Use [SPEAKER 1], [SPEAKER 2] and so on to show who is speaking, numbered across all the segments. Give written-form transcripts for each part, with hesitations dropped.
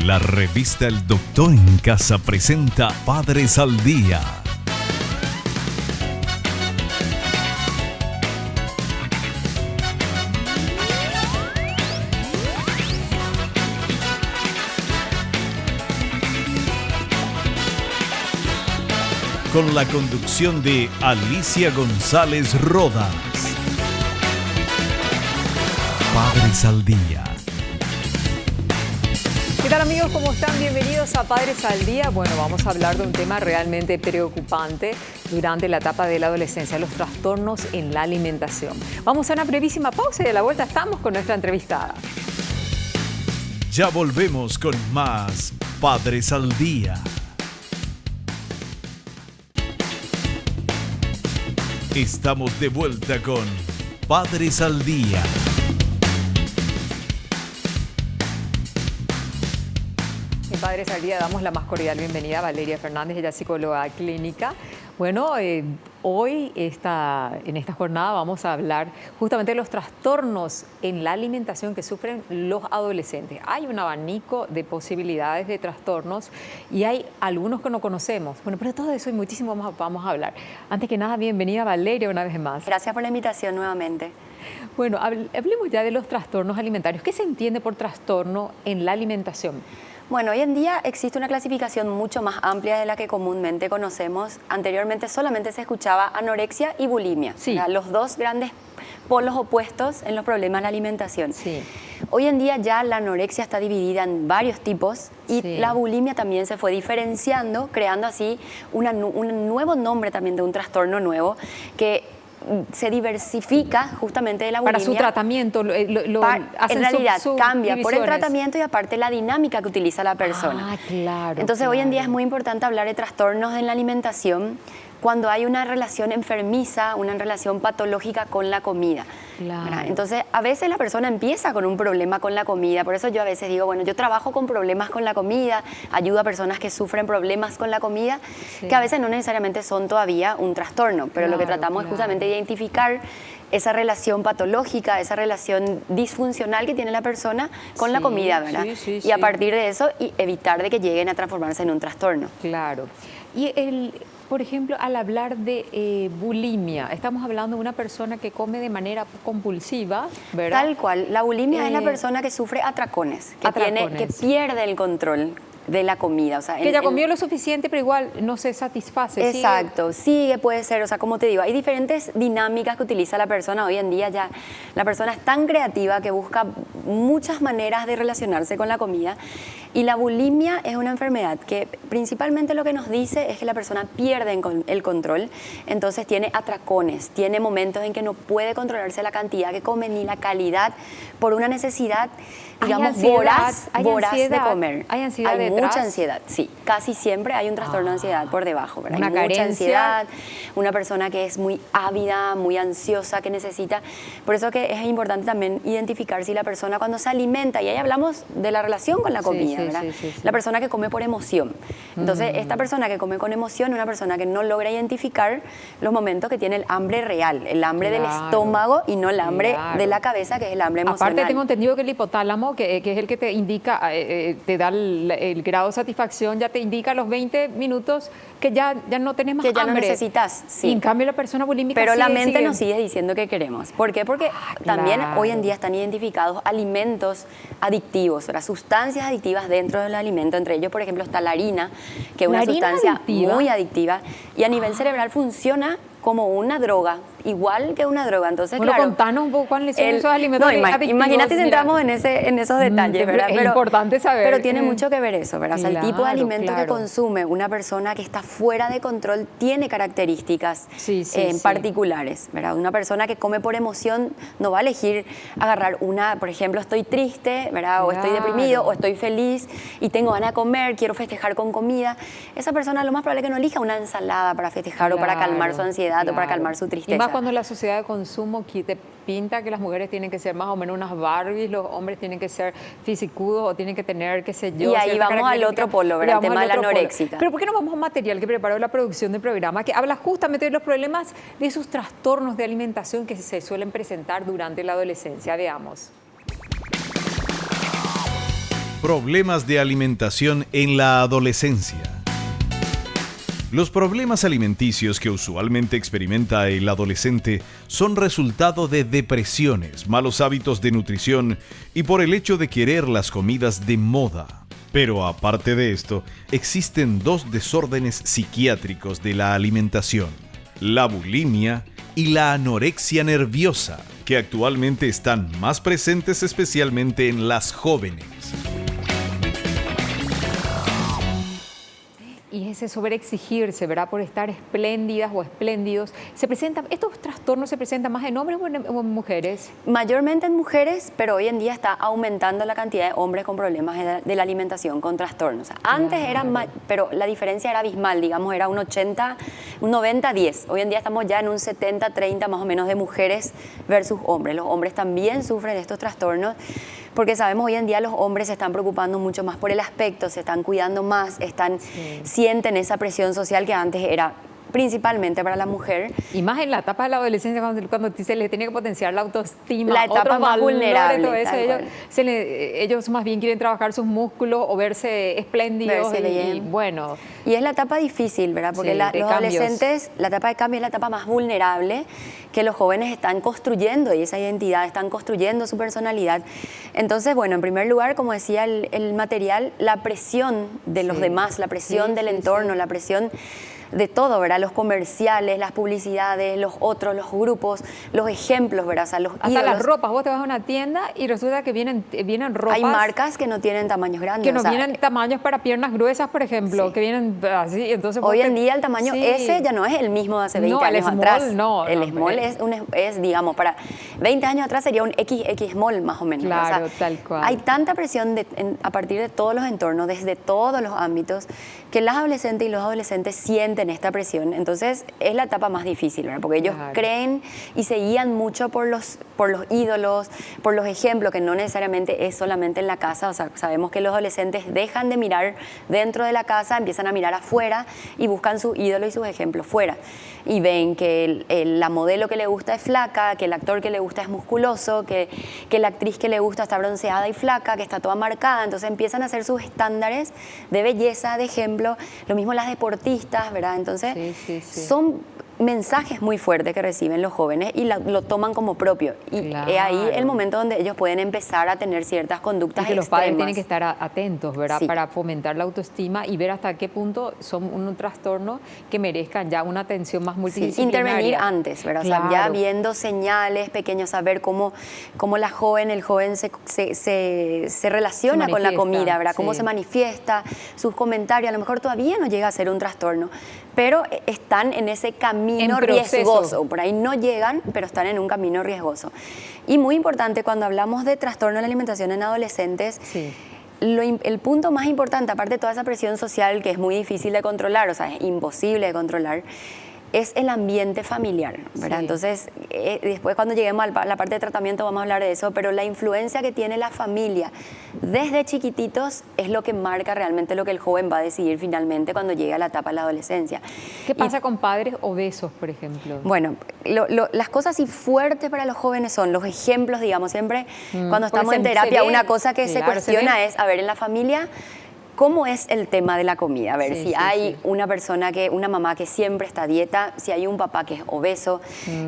[SPEAKER 1] La revista El Doctor en Casa presenta Padres al Día. Con la conducción de Alicia González Rodas. Padres al Día.
[SPEAKER 2] ¿Qué tal, amigos? ¿Cómo están? Bienvenidos a Padres al Día. Bueno, vamos a hablar de un tema realmente preocupante durante la etapa de la adolescencia, los trastornos en la alimentación. Vamos a una brevísima pausa y a la vuelta estamos con nuestra entrevistada.
[SPEAKER 1] Ya volvemos con más Padres al Día. Estamos de vuelta con Padres al Día.
[SPEAKER 2] En Padres al Día damos la más cordial bienvenida a Valeria Fernández, ella es psicóloga clínica. Bueno, hoy en esta jornada vamos a hablar justamente de los trastornos en la alimentación que sufren los adolescentes. Hay un abanico de posibilidades de trastornos y hay algunos que no conocemos. Bueno, pero de todo eso y muchísimo más vamos a hablar. Antes que nada, bienvenida Valeria una vez más.
[SPEAKER 3] Gracias por la invitación nuevamente.
[SPEAKER 2] Bueno, hablemos ya de los trastornos alimentarios. ¿Qué se entiende por trastorno en la alimentación?
[SPEAKER 3] Bueno, hoy en día existe una clasificación mucho más amplia de la que comúnmente conocemos. Anteriormente solamente se escuchaba anorexia y bulimia,
[SPEAKER 2] sí.
[SPEAKER 3] Los dos grandes polos opuestos en los problemas de la alimentación.
[SPEAKER 2] Sí.
[SPEAKER 3] Hoy en día ya la anorexia está dividida en varios tipos y
[SPEAKER 2] sí.
[SPEAKER 3] La bulimia también se fue diferenciando, creando así un nuevo nombre también de un trastorno nuevo que se diversifica justamente de la bulimia.
[SPEAKER 2] Para su tratamiento,
[SPEAKER 3] en realidad cambia por el
[SPEAKER 2] divisiones.
[SPEAKER 3] Tratamiento y aparte la dinámica que utiliza la persona.
[SPEAKER 2] Ah, claro.
[SPEAKER 3] Entonces
[SPEAKER 2] claro.
[SPEAKER 3] hoy en día es muy importante hablar de trastornos en la alimentación cuando hay una relación enfermiza, una relación patológica con la comida.
[SPEAKER 2] Claro.
[SPEAKER 3] Entonces, a veces la persona empieza con un problema con la comida, por eso yo a veces digo, bueno, yo trabajo con problemas con la comida, ayudo a personas que sufren problemas con la comida, sí. Que a veces no necesariamente son todavía un trastorno, pero lo que tratamos es justamente de identificar esa relación patológica, esa relación disfuncional que tiene la persona con la comida, ¿verdad? Y a partir de eso, evitar de que lleguen a transformarse en un trastorno.
[SPEAKER 2] Claro. Y por ejemplo, al hablar de bulimia, estamos hablando de una persona que come de manera compulsiva, ¿verdad?
[SPEAKER 3] Tal cual. La bulimia es la persona que sufre atracones, que pierde el control de la comida. O sea,
[SPEAKER 2] que ya comió lo suficiente, pero igual no se satisface.
[SPEAKER 3] Exacto, sigue, puede ser, o sea, como te digo, hay diferentes dinámicas que utiliza la persona. Hoy en día ya la persona es tan creativa que busca muchas maneras de relacionarse con la comida. Y la bulimia es una enfermedad que principalmente lo que nos dice es que la persona pierde el control, entonces tiene atracones, tiene momentos en que no puede controlarse la cantidad que come ni la calidad por una necesidad, digamos, voraz de comer.
[SPEAKER 2] ¿Hay ansiedad
[SPEAKER 3] Hay
[SPEAKER 2] detrás?
[SPEAKER 3] mucha ansiedad, sí. Casi siempre hay un trastorno de ansiedad por debajo, ¿verdad?
[SPEAKER 2] Una
[SPEAKER 3] Hay mucha
[SPEAKER 2] carencia.
[SPEAKER 3] ansiedad, una persona que es muy ávida, muy ansiosa, que necesita. Por eso que es importante también identificar si la persona cuando se alimenta, y ahí hablamos de la relación con la comida, ¿verdad? Sí. La persona que come por emoción. Entonces, esta persona que come con emoción es una persona que no logra identificar los momentos que tiene el hambre real, el hambre del estómago y no el hambre de la cabeza, que es el hambre emocional.
[SPEAKER 2] Aparte, tengo entendido que el hipotálamo, que es el que te indica, te da el grado de satisfacción, ya te indica a los 20 minutos que ya no tenés más hambre.
[SPEAKER 3] Que ya no necesitas, sí.
[SPEAKER 2] Y en cambio la persona bulímica
[SPEAKER 3] pero la mente
[SPEAKER 2] sigue.
[SPEAKER 3] nos sigue diciendo que queremos. ¿Por qué? Porque también hoy en día están identificados alimentos adictivos, ¿verdad? Sustancias adictivas dentro del alimento. Entre ellos, por ejemplo, está la harina, que es una sustancia muy adictiva y a nivel cerebral funciona como una droga, igual que una droga. Entonces,
[SPEAKER 2] bueno,
[SPEAKER 3] claro,
[SPEAKER 2] contanos un poco cuáles son esos alimentos adictivos.
[SPEAKER 3] Imagínate si entramos en esos detalles, ¿verdad?
[SPEAKER 2] Es importante saber.
[SPEAKER 3] Pero tiene mucho que ver eso, ¿verdad? O sea, el tipo de alimento que
[SPEAKER 2] claro.
[SPEAKER 3] consume una persona que está fuera de control tiene características particulares, ¿verdad? Una persona que come por emoción no va a elegir agarrar por ejemplo, estoy triste, ¿verdad? O estoy deprimido, o estoy feliz y tengo ganas de comer, quiero festejar con comida. Esa persona lo más probable es que no elija una ensalada para festejar o para calmar su ansiedad o para calmar su tristeza.
[SPEAKER 2] Y más cuando la sociedad de consumo te pinta que las mujeres tienen que ser más o menos unas Barbies, los hombres tienen que ser fisicudos o tienen que tener, qué sé yo.
[SPEAKER 3] Y ahí vamos al otro polo, ¿verdad? El tema de la anorexia.
[SPEAKER 2] Pero ¿por qué no vamos a un material que preparó la producción del programa que habla justamente de los problemas de esos trastornos de alimentación que se suelen presentar durante la adolescencia? Veamos.
[SPEAKER 1] Problemas de alimentación en la adolescencia. Los problemas alimenticios que usualmente experimenta el adolescente son resultado de depresiones, malos hábitos de nutrición y por el hecho de querer las comidas de moda. Pero aparte de esto, existen dos desórdenes psiquiátricos de la alimentación: la bulimia y la anorexia nerviosa, que actualmente están más presentes especialmente en las jóvenes.
[SPEAKER 2] Y ese sobreexigirse, ¿verdad? Por estar espléndidas o espléndidos. ¿Estos trastornos se presentan más en hombres o en mujeres?
[SPEAKER 3] Mayormente en mujeres, pero hoy en día está aumentando la cantidad de hombres con problemas de la alimentación, con trastornos. Antes era más, pero la diferencia era abismal, digamos, era un 90-10. Hoy en día estamos ya en un 70-30 más o menos de mujeres versus hombres. Los hombres también sufren de estos trastornos, porque sabemos hoy en día los hombres se están preocupando mucho más por el aspecto, se están cuidando más, sienten esa presión social que antes era principalmente para la mujer.
[SPEAKER 2] Y más en la etapa de la adolescencia, cuando se le tiene que potenciar la autoestima,
[SPEAKER 3] la etapa más vulnerable.
[SPEAKER 2] Todo eso, ellos más bien quieren trabajar sus músculos o verse espléndidos. Y bueno.
[SPEAKER 3] Y es la etapa difícil, ¿verdad? Porque los adolescentes, la etapa de cambio es la etapa más vulnerable, que los jóvenes están construyendo y esa identidad, están construyendo su personalidad. Entonces, bueno, en primer lugar, como decía el material, la presión de los demás, la presión del entorno, la presión de todo, ¿verdad? Los comerciales, las publicidades, los otros, los grupos, los ejemplos, ¿verdad? O sea, los
[SPEAKER 2] hasta ídolos. Las ropas, vos te vas a una tienda y resulta que vienen ropas.
[SPEAKER 3] Hay marcas que no tienen tamaños grandes.
[SPEAKER 2] Que no vienen tamaños para piernas gruesas, por ejemplo, que vienen así. Entonces,
[SPEAKER 3] hoy en día el tamaño S ya no es el mismo de hace 20 años atrás. El small es, digamos, para 20 años atrás sería un XX small más o menos.
[SPEAKER 2] Claro,
[SPEAKER 3] o sea,
[SPEAKER 2] tal cual.
[SPEAKER 3] Hay tanta presión a partir de todos los entornos, desde todos los ámbitos, que las adolescentes y los adolescentes sienten esta presión. Entonces es la etapa más difícil, ¿verdad? Porque ellos creen y se guían mucho por los ídolos, por los ejemplos, que no necesariamente es solamente en la casa. O sea, sabemos que los adolescentes dejan de mirar dentro de la casa, empiezan a mirar afuera y buscan su ídolo y sus ejemplos fuera. Y ven que la modelo que le gusta es flaca, que el actor que le gusta es musculoso, que la actriz que le gusta está bronceada y flaca, que está toda marcada. Entonces empiezan a hacer sus estándares de belleza, de ejemplo. Lo mismo las deportistas, ¿verdad? Entonces son mensajes muy fuertes que reciben los jóvenes y lo toman como propio. Y es ahí el momento donde ellos pueden empezar a tener ciertas conductas
[SPEAKER 2] extremas. Los padres tienen que estar atentos, ¿verdad?
[SPEAKER 3] Sí.
[SPEAKER 2] Para fomentar la autoestima y ver hasta qué punto son un trastorno que merezcan ya una atención más multidisciplinaria.
[SPEAKER 3] Intervenir antes, ¿verdad?
[SPEAKER 2] Claro.
[SPEAKER 3] O sea, ya viendo señales pequeños, saber cómo el joven se relaciona con la comida, ¿verdad? Cómo se manifiesta, sus comentarios. A lo mejor todavía no llega a ser un trastorno, pero están en ese camino riesgoso. Por ahí no llegan, pero están en un camino riesgoso. Y muy importante, cuando hablamos de trastorno de la alimentación en adolescentes, el punto más importante, aparte de toda esa presión social que es muy difícil de controlar, o sea, es imposible de controlar, es el ambiente familiar, ¿verdad? Entonces, después cuando lleguemos a la parte de tratamiento vamos a hablar de eso, pero la influencia que tiene la familia desde chiquititos es lo que marca realmente lo que el joven va a decidir finalmente cuando llegue a la etapa de la adolescencia.
[SPEAKER 2] ¿Qué pasa con padres obesos, por ejemplo?
[SPEAKER 3] Bueno, las cosas así fuertes para los jóvenes son los ejemplos, digamos, siempre cuando estamos en terapia, una cosa que se cuestiona es, a ver, en la familia, ¿cómo es el tema de la comida? A ver, si hay una mamá que siempre está a dieta, si hay un papá que es obeso,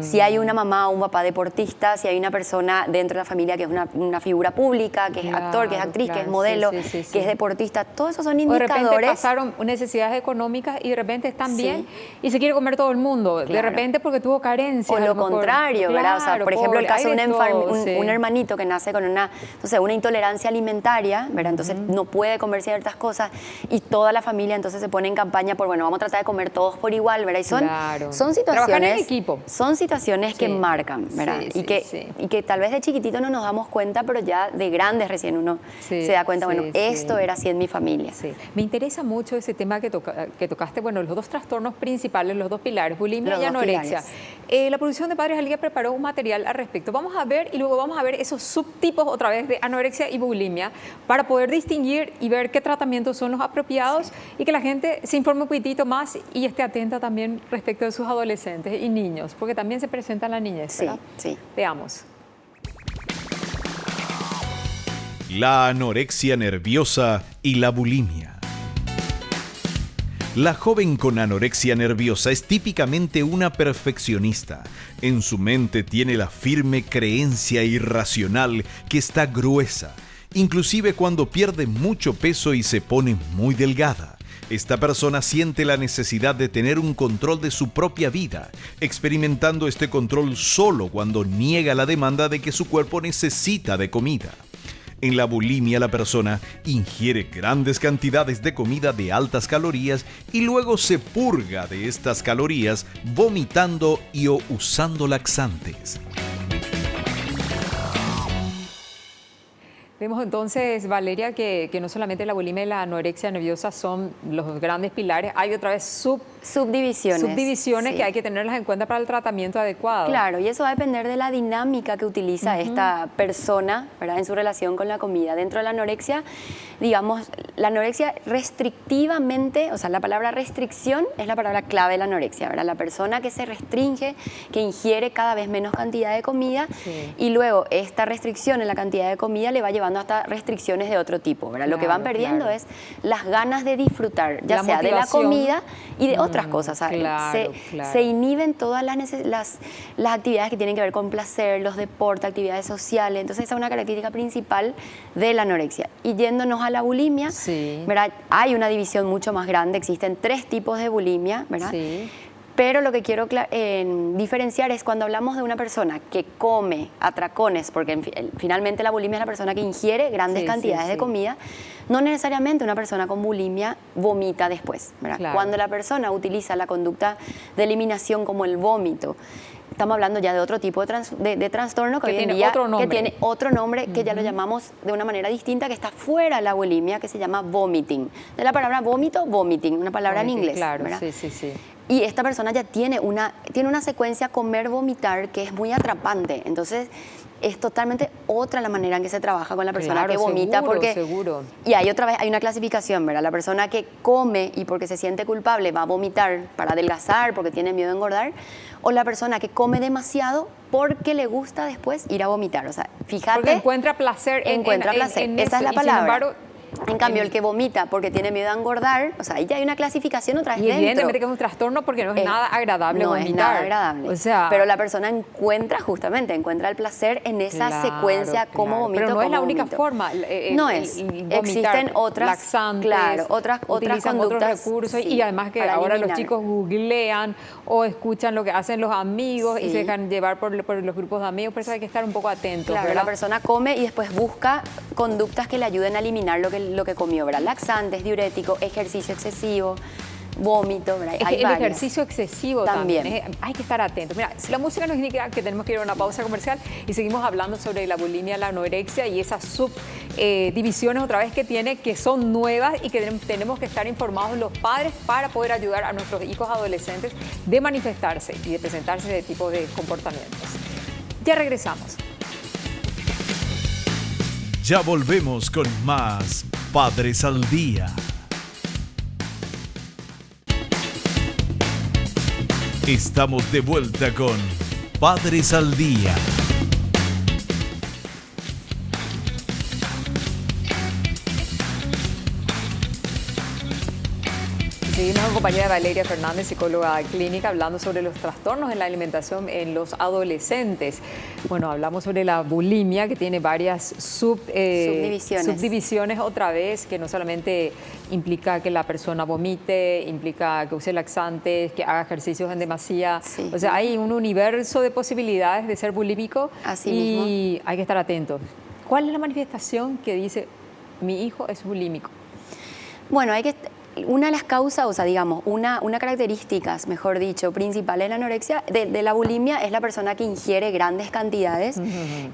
[SPEAKER 3] si hay una mamá o un papá deportista, si hay una persona dentro de la familia que es una figura pública, que es actor, que es actriz, que es modelo, que es deportista, todos esos son indicadores.
[SPEAKER 2] O de repente pasaron necesidades económicas y de repente están bien y se quiere comer todo el mundo, de repente porque tuvo carencia.
[SPEAKER 3] O lo contrario, ¿verdad? O sea, por ejemplo, el caso de un hermanito que nace con una intolerancia alimentaria, ¿verdad? Entonces no puede comer ciertas cosas y toda la familia entonces se pone en campaña por, bueno, vamos a tratar de comer todos por igual, ¿verdad? Y son situaciones,
[SPEAKER 2] en equipo.
[SPEAKER 3] Son situaciones que marcan, ¿verdad? Y que tal vez de chiquitito no nos damos cuenta, pero ya de grandes recién uno se da cuenta, esto era así en mi familia.
[SPEAKER 2] Me interesa mucho ese tema que tocaste, bueno, los dos trastornos principales, los dos pilares, bulimia y anorexia. La producción de Padres al Día preparó un material al respecto. Vamos a ver y luego vamos a ver esos subtipos otra vez de anorexia y bulimia para poder distinguir y ver qué tratamientos son los apropiados y que la gente se informe un poquitito más y esté atenta también respecto de sus adolescentes y niños, porque también se presenta en la niñez, ¿verdad?
[SPEAKER 3] Sí.
[SPEAKER 2] Veamos.
[SPEAKER 1] la anorexia nerviosa y la bulimia. La joven con anorexia nerviosa es típicamente una perfeccionista. En su mente tiene la firme creencia irracional que está gruesa, inclusive cuando pierde mucho peso y se pone muy delgada. Esta persona siente la necesidad de tener un control de su propia vida, experimentando este control solo cuando niega la demanda de que su cuerpo necesita de comida. En la bulimia, la persona ingiere grandes cantidades de comida de altas calorías y luego se purga de estas calorías vomitando o usando laxantes.
[SPEAKER 2] Vemos entonces, Valeria, que no solamente la bulimia y la anorexia nerviosa son los grandes pilares, hay otra vez subdivisiones
[SPEAKER 3] sí,
[SPEAKER 2] que hay que tenerlas en cuenta para el tratamiento adecuado.
[SPEAKER 3] Claro, y eso va a depender de la dinámica que utiliza esta persona, ¿verdad?, en su relación con la comida. Dentro de la anorexia, digamos, la anorexia restrictivamente, o sea, la palabra restricción es la palabra clave de la anorexia, ¿verdad? La persona que se restringe, que ingiere cada vez menos cantidad de comida, y luego esta restricción en la cantidad de comida le va llevando hasta restricciones de otro tipo, ¿verdad? Claro, lo que van perdiendo es las ganas de disfrutar, ya sea de la comida y de otras cosas. Se inhiben todas las actividades que tienen que ver con placer, los deportes, actividades sociales. Entonces esa es una característica principal de la anorexia. Y yéndonos a la bulimia, ¿verdad?, hay una división mucho más grande, existen 3 tipos de bulimia, ¿verdad? Sí. Pero lo que quiero diferenciar es cuando hablamos de una persona que come atracones, porque finalmente la bulimia es la persona que ingiere grandes cantidades de comida, no necesariamente una persona con bulimia vomita después, ¿verdad? Claro. Cuando la persona utiliza la conducta de eliminación como el vómito, estamos hablando ya de otro tipo de trastorno que hoy en día tiene otro nombre que ya lo llamamos de una manera distinta, que está fuera de la bulimia, que se llama vomiting. De la palabra vómito, vomiting, una palabra en inglés.
[SPEAKER 2] Claro,
[SPEAKER 3] ¿verdad?
[SPEAKER 2] sí.
[SPEAKER 3] Y esta persona ya tiene una secuencia comer-vomitar que es muy atrapante. Entonces, es totalmente otra la manera en que se trabaja con la persona que vomita.
[SPEAKER 2] Seguro.
[SPEAKER 3] Y hay una clasificación, ¿verdad? La persona que come y porque se siente culpable va a vomitar para adelgazar, porque tiene miedo de engordar. O la persona que come demasiado porque le gusta después ir a vomitar. O sea, fíjate.
[SPEAKER 2] Porque encuentra placer.
[SPEAKER 3] Esa es la palabra.
[SPEAKER 2] Sin embargo,
[SPEAKER 3] en cambio, el que vomita porque tiene miedo a engordar, o sea, ahí ya hay una clasificación otra vez dentro.
[SPEAKER 2] Evidentemente que es un trastorno porque no es nada agradable vomitar.
[SPEAKER 3] No es nada agradable.
[SPEAKER 2] O sea,
[SPEAKER 3] pero la persona encuentra el placer en esa secuencia, como vomito,
[SPEAKER 2] pero no es la
[SPEAKER 3] vomito.
[SPEAKER 2] única forma.
[SPEAKER 3] No es. Existen otras,
[SPEAKER 2] laxantes,
[SPEAKER 3] otras
[SPEAKER 2] utilizan otros recursos, y además que ahora los chicos googlean o escuchan lo que hacen los amigos y se dejan llevar por los grupos de amigos, por eso hay que estar un poco atentos.
[SPEAKER 3] Claro,
[SPEAKER 2] ¿verdad?
[SPEAKER 3] la persona come y después busca conductas que le ayuden a eliminar lo que comió, ¿verdad? Laxantes, diuréticos, ejercicio excesivo, vómito, ¿verdad?
[SPEAKER 2] El ejercicio excesivo también. Hay que estar atentos. Mira, la música nos indica que tenemos que ir a una pausa comercial y seguimos hablando sobre la bulimia, la anorexia y esas subdivisiones otra vez que tiene, que son nuevas y que tenemos que estar informados los padres para poder ayudar a nuestros hijos adolescentes de manifestarse y de presentarse de tipo de comportamientos. Ya regresamos.
[SPEAKER 1] Ya volvemos con más Padres al Día. Estamos de vuelta con Padres al Día.
[SPEAKER 2] Seguimos en compañía de Valeria Fernández, psicóloga clínica, hablando sobre los trastornos en la alimentación en los adolescentes. Bueno, hablamos sobre la bulimia, que tiene varias subdivisiones otra vez, que no solamente implica que la persona vomite, implica que use laxantes, que haga ejercicios en demasía. Sí. O sea, hay un universo de posibilidades de ser bulímico.
[SPEAKER 3] Así
[SPEAKER 2] mismo.
[SPEAKER 3] Y
[SPEAKER 2] hay que estar atentos. ¿Cuál es la manifestación que dice, mi hijo es bulímico?
[SPEAKER 3] Bueno, una de las causas, o sea, digamos, una característica, mejor dicho, principal en la anorexia, de la bulimia, es la persona que ingiere grandes cantidades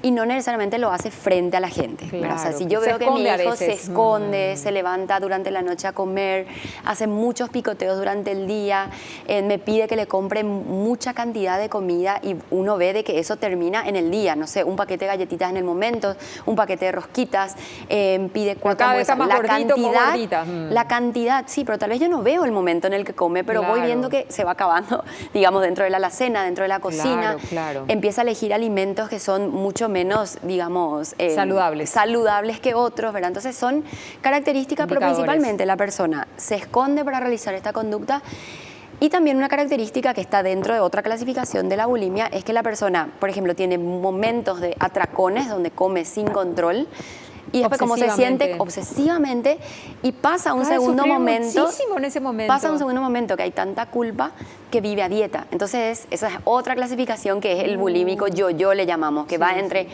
[SPEAKER 3] y no necesariamente lo hace frente a la gente. Claro, o sea, si yo veo que mi hijo se esconde, se levanta durante la noche a comer, hace muchos picoteos durante el día, me pide que le compre mucha cantidad de comida y uno ve de que eso termina en el día, no sé, un paquete de galletitas en el momento, un paquete de rosquitas, pide 4
[SPEAKER 2] cada vez
[SPEAKER 3] hamburguesas.
[SPEAKER 2] más gordito,
[SPEAKER 3] la cantidad, sí, pero tal vez yo no veo el momento en el que come, pero voy
[SPEAKER 2] Claro.
[SPEAKER 3] viendo que se va acabando, digamos, dentro de la alacena, dentro de la cocina.
[SPEAKER 2] Claro.
[SPEAKER 3] Empieza a elegir alimentos que son mucho menos, digamos,
[SPEAKER 2] Saludables
[SPEAKER 3] que otros, ¿verdad? Entonces son características, pero
[SPEAKER 2] Indicadores.
[SPEAKER 3] principalmente la persona se esconde para realizar esta conducta. Y también una característica que está dentro de otra clasificación de la bulimia es que la persona, por ejemplo, tiene momentos de atracones donde come sin control y después como se siente obsesivamente y pasa un segundo momento,
[SPEAKER 2] muchísimo en ese momento.
[SPEAKER 3] pasa un segundo momento que hay tanta culpa que vive a dieta. Entonces esa es otra clasificación que es el bulímico yo le llamamos, que va entre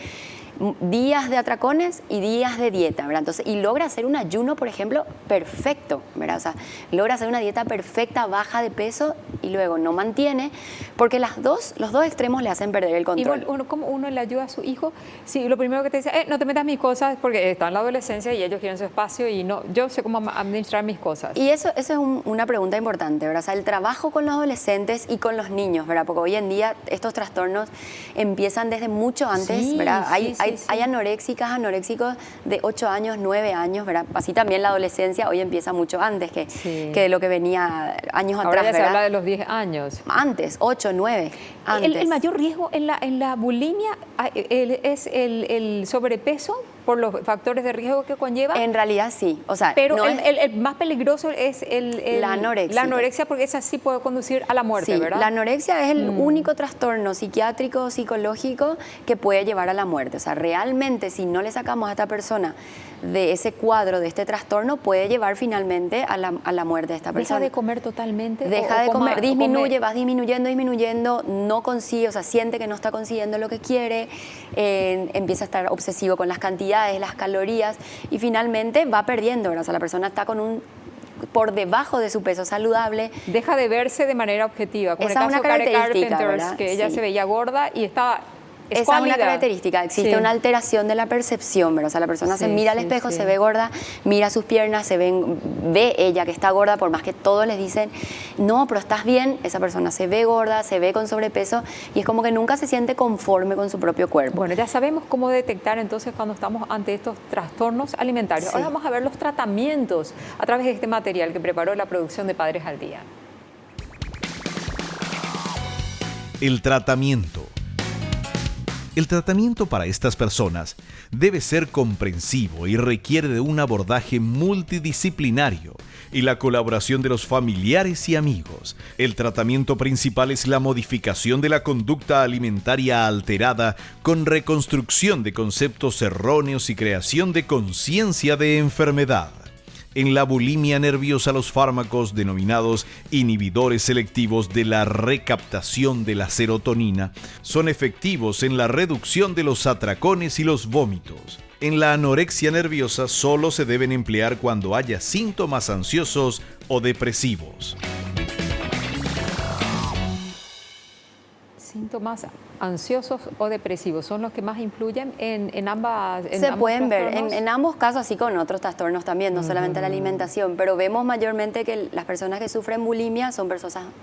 [SPEAKER 3] días de atracones y días de dieta, ¿verdad? Entonces, y logra hacer un ayuno, por ejemplo, perfecto, ¿verdad? O sea, logra hacer una dieta perfecta, baja de peso y luego no mantiene, porque los dos extremos le hacen perder el control.
[SPEAKER 2] Igual, como uno le ayuda a su hijo, sí, lo primero que te dice, no te metas mis cosas, porque está en la adolescencia y ellos quieren su espacio y no, yo sé cómo administrar mis cosas.
[SPEAKER 3] Y eso es una pregunta importante, ¿verdad? O sea, el trabajo con los adolescentes y con los niños, ¿verdad? Porque hoy en día estos trastornos empiezan desde mucho antes,
[SPEAKER 2] Sí,
[SPEAKER 3] ¿verdad?
[SPEAKER 2] sí.
[SPEAKER 3] Hay anoréxicos de 8 años, 9 años, ¿verdad? Así también la adolescencia hoy empieza mucho antes que de lo que venía años
[SPEAKER 2] Ahora
[SPEAKER 3] atrás,
[SPEAKER 2] ya se
[SPEAKER 3] ¿verdad?
[SPEAKER 2] habla de los 10 años.
[SPEAKER 3] Antes, 8, 9, antes.
[SPEAKER 2] El mayor riesgo en la bulimia es el sobrepeso por los factores de riesgo que conlleva.
[SPEAKER 3] En realidad sí, o sea,
[SPEAKER 2] pero
[SPEAKER 3] no
[SPEAKER 2] el más peligroso es
[SPEAKER 3] la anorexia.
[SPEAKER 2] La anorexia, porque esa sí puede conducir a la muerte,
[SPEAKER 3] sí,
[SPEAKER 2] ¿verdad?
[SPEAKER 3] La anorexia es el único trastorno psiquiátrico, psicológico que puede llevar a la muerte. O sea, realmente si no le sacamos a esta persona de ese cuadro, de este trastorno, puede llevar finalmente a la muerte de esta persona.
[SPEAKER 2] ¿Deja de comer totalmente?
[SPEAKER 3] Deja de comer, disminuye, vas disminuyendo, no consigue, o sea, siente que no está consiguiendo lo que quiere, empieza a estar obsesivo con las cantidades, las calorías y finalmente va perdiendo, ¿verdad? O sea, la persona está por debajo de su peso saludable.
[SPEAKER 2] Deja de verse de manera objetiva. Con
[SPEAKER 3] Esa
[SPEAKER 2] el
[SPEAKER 3] es
[SPEAKER 2] caso
[SPEAKER 3] una
[SPEAKER 2] de Karen
[SPEAKER 3] característica,
[SPEAKER 2] Carpenter,
[SPEAKER 3] ¿verdad?
[SPEAKER 2] que ella
[SPEAKER 3] Sí.
[SPEAKER 2] se veía gorda y estaba
[SPEAKER 3] Esa es una característica, existe una alteración de la percepción, ¿verdad? O sea, la persona se mira al espejo, se ve gorda, mira sus piernas, ve ella que está gorda, por más que todos les dicen, no, pero estás bien, esa persona se ve gorda, se ve con sobrepeso y es como que nunca se siente conforme con su propio cuerpo.
[SPEAKER 2] Bueno, ya sabemos cómo detectar entonces cuando estamos ante estos trastornos alimentarios.
[SPEAKER 3] Sí.
[SPEAKER 2] Ahora vamos a ver los tratamientos a través de este material que preparó la producción de Padres al Día.
[SPEAKER 1] El tratamiento. El tratamiento para estas personas debe ser comprensivo y requiere de un abordaje multidisciplinario y la colaboración de los familiares y amigos. El tratamiento principal es la modificación de la conducta alimentaria alterada con reconstrucción de conceptos erróneos y creación de conciencia de enfermedad. En la bulimia nerviosa, los fármacos denominados inhibidores selectivos de la recaptación de la serotonina son efectivos en la reducción de los atracones y los vómitos. En la anorexia nerviosa solo se deben emplear cuando haya síntomas ansiosos o depresivos.
[SPEAKER 2] Síntomas ansiosos o depresivos son los que más influyen en ambas.
[SPEAKER 3] Se pueden ver en ambos casos, así con otros trastornos también, no solamente la alimentación, pero vemos mayormente que las personas que sufren bulimia son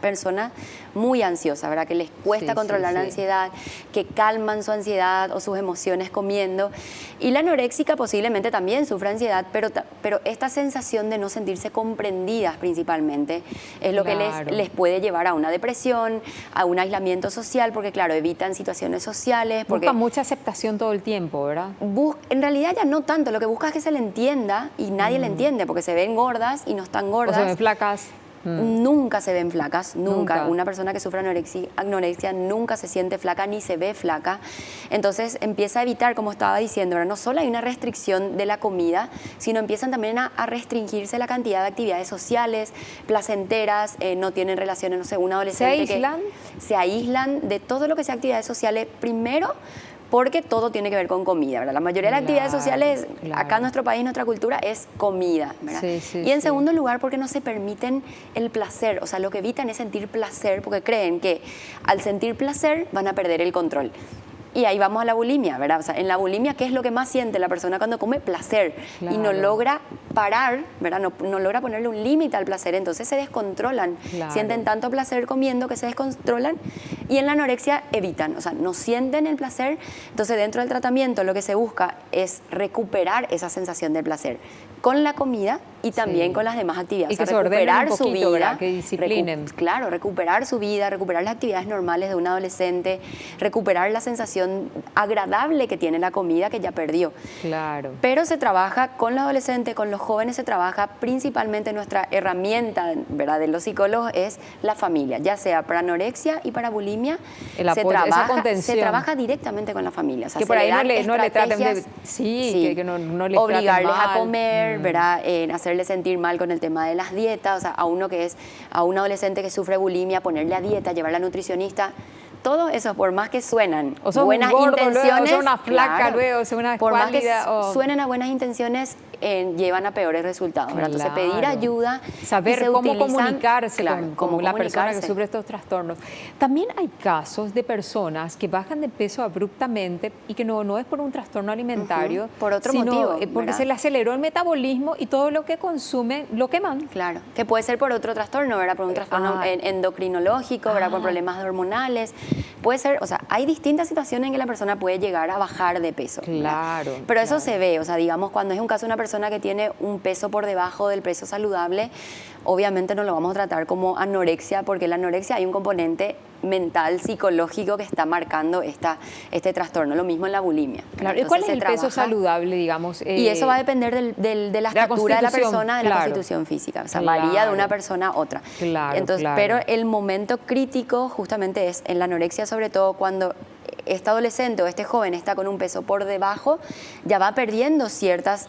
[SPEAKER 3] personas muy ansiosas, ¿verdad? Que les cuesta controlar la ansiedad, que calman su ansiedad o sus emociones comiendo. Y la anoréxica posiblemente también sufre ansiedad, pero esta sensación de no sentirse comprendidas principalmente es lo que les puede llevar a una depresión, a un aislamiento social, porque claro, evitan situaciones sociales.
[SPEAKER 2] Buscan mucha aceptación todo el tiempo, ¿verdad?
[SPEAKER 3] En realidad ya no tanto, lo que busca es que se le entienda y nadie le entiende, porque se ven gordas y no están gordas.
[SPEAKER 2] O se ven flacas.
[SPEAKER 3] Nunca se ven flacas, nunca. Una persona que sufre anorexia nunca se siente flaca ni se ve flaca. Entonces empieza a evitar, como estaba diciendo, ahora no solo hay una restricción de la comida, sino empiezan también a restringirse la cantidad de actividades sociales, placenteras, no tienen relaciones, no sé, un adolescente se aíslan de todo lo que sea actividades sociales, primero porque todo tiene que ver con comida, ¿verdad? La mayoría de las actividades sociales acá en nuestro país, nuestra cultura, es comida, ¿verdad? Y en segundo lugar, porque no se permiten el placer, o sea, lo que evitan es sentir placer, porque creen que al sentir placer van a perder el control. Y ahí vamos a la bulimia, ¿verdad? O sea, en la bulimia, ¿qué es lo que más siente la persona cuando come? Placer. Y no logra parar, ¿verdad? No logra ponerle un límite al placer, entonces se descontrolan. Sienten tanto placer comiendo que se descontrolan. Y en la anorexia evitan, o sea, no sienten el placer. Entonces, dentro del tratamiento lo que se busca es recuperar esa sensación de placer con la comida y también con las demás actividades.
[SPEAKER 2] Y que
[SPEAKER 3] o sea,
[SPEAKER 2] se ordenen un
[SPEAKER 3] recuperar su
[SPEAKER 2] poquito,
[SPEAKER 3] vida,
[SPEAKER 2] ¿verdad? Que disciplinen.
[SPEAKER 3] claro, recuperar su vida, recuperar las actividades normales de un adolescente, recuperar la sensación agradable que tiene la comida que ya perdió.
[SPEAKER 2] Claro.
[SPEAKER 3] Pero se trabaja con los adolescentes, con los jóvenes se trabaja principalmente nuestra herramienta, ¿verdad?, de los psicólogos es la familia, ya sea para anorexia y para bulimia.
[SPEAKER 2] El apoyo, esa contención.
[SPEAKER 3] Se trabaja directamente con la familia. O sea,
[SPEAKER 2] que por ahí no le traten de...
[SPEAKER 3] estrategias,
[SPEAKER 2] Sí, que no les
[SPEAKER 3] obligarles
[SPEAKER 2] traten mal.
[SPEAKER 3] a comer, ¿verdad? Hacerles sentir mal con el tema de las dietas, o sea, a un adolescente que sufre bulimia, ponerle a dieta, llevarla a nutricionista. Todo eso, por más que suenan
[SPEAKER 2] o son
[SPEAKER 3] buenas
[SPEAKER 2] gordo,
[SPEAKER 3] intenciones,
[SPEAKER 2] luego, o son una flaca,
[SPEAKER 3] claro,
[SPEAKER 2] luego, o son una
[SPEAKER 3] por más que
[SPEAKER 2] escuálida,
[SPEAKER 3] suenen a buenas intenciones, llevan a peores resultados, ¿verdad? Entonces, pedir ayuda,
[SPEAKER 2] saber cómo comunicarse
[SPEAKER 3] claro,
[SPEAKER 2] con la persona que sufre estos trastornos. También hay casos de personas que bajan de peso abruptamente y que no es por un trastorno alimentario,
[SPEAKER 3] por otro
[SPEAKER 2] sino
[SPEAKER 3] motivo,
[SPEAKER 2] porque
[SPEAKER 3] ¿verdad?
[SPEAKER 2] se le aceleró el metabolismo y todo lo que consumen lo queman.
[SPEAKER 3] Claro, que puede ser por otro trastorno, ¿verdad? Por un trastorno endocrinológico, ¿verdad? Por problemas hormonales. Puede ser, o sea, hay distintas situaciones en que la persona puede llegar a bajar de peso.
[SPEAKER 2] Claro.
[SPEAKER 3] Pero eso se ve, o sea, digamos, cuando es un caso de una persona que tiene un peso por debajo del peso saludable, obviamente no lo vamos a tratar como anorexia, porque en la anorexia hay un componente mental, psicológico que está marcando este trastorno. Lo mismo en la bulimia.
[SPEAKER 2] Claro. ¿Y cuál es el peso saludable, digamos?
[SPEAKER 3] Y eso va a depender de la estatura de la persona, de la constitución física. O sea, varía de una persona a otra.
[SPEAKER 2] Claro,
[SPEAKER 3] entonces, pero el momento crítico justamente es en la anorexia, sobre todo cuando este adolescente o este joven está con un peso por debajo, ya va perdiendo ciertos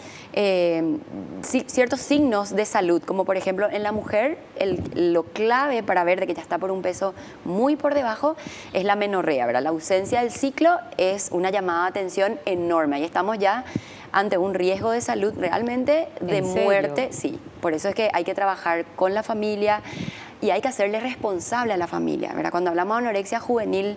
[SPEAKER 3] signos de salud, como por ejemplo en la mujer, lo clave para ver de que ya está por un peso muy por debajo es la menorrea, ¿verdad? La ausencia del ciclo es una llamada de atención enorme y estamos ya ante un riesgo de salud realmente de muerte. Sí, por eso es que hay que trabajar con la familia y hay que hacerle responsable a la familia, ¿verdad? Cuando hablamos de anorexia juvenil,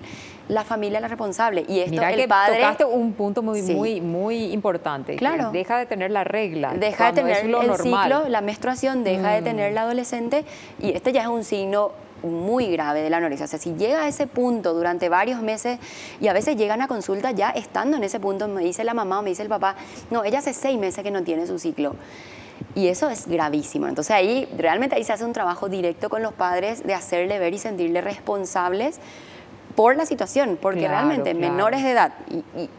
[SPEAKER 3] la familia es la responsable. Y esto,
[SPEAKER 2] mira
[SPEAKER 3] el
[SPEAKER 2] que
[SPEAKER 3] padre...
[SPEAKER 2] tocaste un punto muy importante.
[SPEAKER 3] Claro.
[SPEAKER 2] Deja de tener la regla.
[SPEAKER 3] Deja de tener
[SPEAKER 2] el
[SPEAKER 3] ciclo, la menstruación, deja de tener la adolescente, y este ya es un signo muy grave de la anorexia. O sea, si llega a ese punto durante varios meses, y a veces llegan a consulta ya estando en ese punto, me dice la mamá o me dice el papá, no, ella hace 6 meses que no tiene su ciclo. Y eso es gravísimo. Entonces ahí realmente se hace un trabajo directo con los padres de hacerle ver y sentirle responsables por la situación, porque realmente menores de edad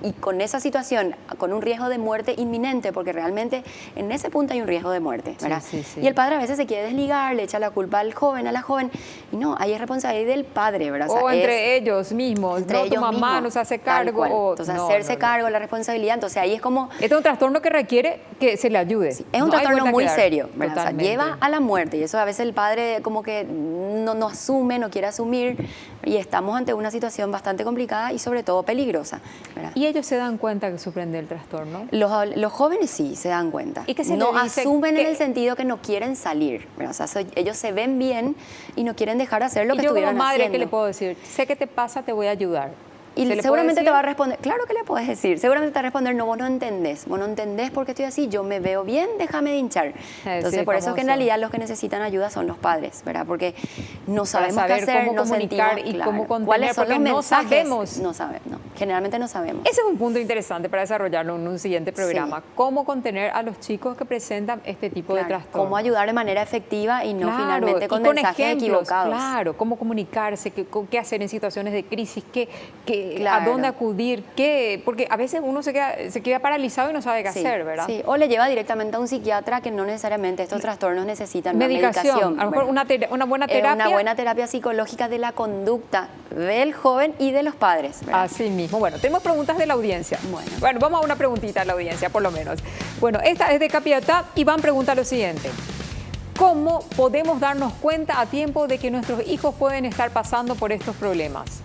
[SPEAKER 3] y con esa situación, con un riesgo de muerte inminente, porque realmente en ese punto hay un riesgo de muerte, ¿verdad?
[SPEAKER 2] Sí.
[SPEAKER 3] Y el padre a veces se quiere desligar, le echa la culpa al joven, a la joven, y no, ahí es responsabilidad del padre, ¿verdad?
[SPEAKER 2] O sea, entre ellos mismos,
[SPEAKER 3] entre
[SPEAKER 2] no,
[SPEAKER 3] ellos
[SPEAKER 2] tu mamá
[SPEAKER 3] mismos,
[SPEAKER 2] no se hace cargo.
[SPEAKER 3] Entonces hacerse cargo, la responsabilidad, entonces ahí es como...
[SPEAKER 2] Este es un trastorno que requiere que se le ayude.
[SPEAKER 3] Sí, es un trastorno muy serio, ¿verdad? O sea,
[SPEAKER 2] Totalmente.
[SPEAKER 3] lleva a la muerte y eso a veces el padre como que no asume, no quiere asumir y estamos ante una situación bastante complicada y sobre todo peligrosa, ¿verdad?
[SPEAKER 2] ¿Y ellos se dan cuenta que sufren del trastorno?
[SPEAKER 3] Los jóvenes sí se dan cuenta.
[SPEAKER 2] ¿Y qué se
[SPEAKER 3] no
[SPEAKER 2] le dice
[SPEAKER 3] asumen en el sentido que no quieren salir, ¿verdad? O sea, ellos se ven bien y no quieren dejar de hacer lo que estuvieron haciendo.
[SPEAKER 2] Yo como madre, ¿qué le puedo decir? Sé que te pasa, te voy a ayudar.
[SPEAKER 3] Y seguramente te va a responder, claro que le puedes decir, seguramente te va a responder, no, vos no entendés por qué estoy así, yo me veo bien, déjame de hinchar. Entonces, por eso es que en realidad los que necesitan ayuda son los padres, ¿verdad? Porque no sabemos qué hacer,
[SPEAKER 2] cómo comunicar y cómo contener,
[SPEAKER 3] cuáles son los mensajes.
[SPEAKER 2] No sabemos.
[SPEAKER 3] Generalmente no sabemos.
[SPEAKER 2] Ese es un punto interesante para desarrollarlo en un siguiente programa. Cómo contener a los chicos que presentan este tipo de trastornos.
[SPEAKER 3] Cómo ayudar de manera efectiva y no finalmente con mensajes equivocados.
[SPEAKER 2] Claro, cómo comunicarse, qué hacer en situaciones de crisis,
[SPEAKER 3] Claro.
[SPEAKER 2] a dónde acudir, porque a veces uno se queda paralizado y no sabe qué hacer, ¿verdad?
[SPEAKER 3] Sí, o le lleva directamente a un psiquiatra que no necesariamente estos trastornos necesitan
[SPEAKER 2] medicación. A lo mejor una buena terapia.
[SPEAKER 3] Una buena terapia psicológica de la conducta del joven y de los padres, ¿verdad?
[SPEAKER 2] Así mismo. Bueno, tenemos preguntas de la audiencia. Bueno, vamos a una preguntita de la audiencia, por lo menos. Bueno, esta es de Capiatá. Iván pregunta lo siguiente. ¿Cómo podemos darnos cuenta a tiempo de que nuestros hijos pueden estar pasando por estos problemas?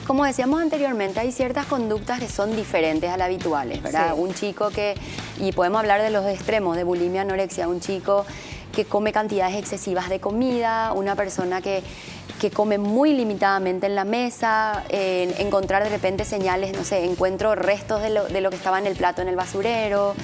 [SPEAKER 3] Como decíamos anteriormente, hay ciertas conductas que son diferentes a las habituales, ¿verdad?
[SPEAKER 2] Sí.
[SPEAKER 3] Un chico y podemos hablar de los extremos, de bulimia, anorexia, un chico que come cantidades excesivas de comida, una persona que come muy limitadamente en la mesa, encontrar de repente señales, no sé, encuentro restos de lo que estaba en el plato en el basurero,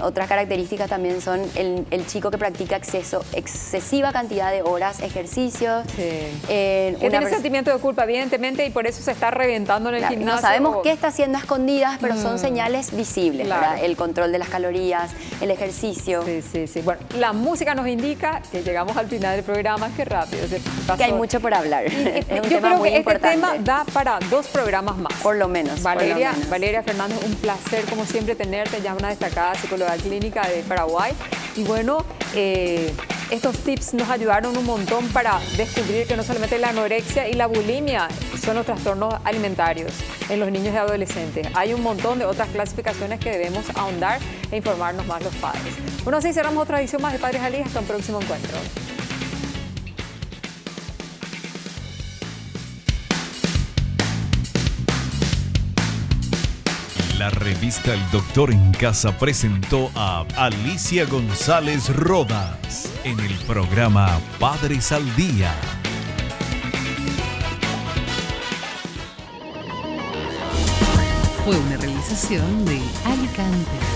[SPEAKER 3] Otras características también son el chico que practica excesiva cantidad de horas ejercicios.
[SPEAKER 2] Que tiene sentimiento de culpa, evidentemente, y por eso se está reventando en el gimnasio.
[SPEAKER 3] No sabemos qué está haciendo a escondidas, pero son señales visibles, ¿verdad? El control de las calorías, el ejercicio.
[SPEAKER 2] Sí. Bueno, la música nos indica que llegamos al final del programa. Qué rápido se pasó.
[SPEAKER 3] Que hay mucho por hablar.
[SPEAKER 2] Yo creo que este tema da para 2 programas más.
[SPEAKER 3] Por lo menos.
[SPEAKER 2] Valeria Fernández, un placer como siempre tenerte, ya una destacada psicóloga clínica de Paraguay. Y bueno, estos tips nos ayudaron un montón para descubrir que no solamente la anorexia y la bulimia son los trastornos alimentarios en los niños y adolescentes. Hay un montón de otras clasificaciones que debemos ahondar e informarnos más los padres. Bueno, así cerramos otra edición más de Padres al Día. Hasta un próximo encuentro.
[SPEAKER 1] La revista El Doctor en Casa presentó a Alicia González Rodas en el programa Padres al Día.
[SPEAKER 4] Fue una realización de Alicante.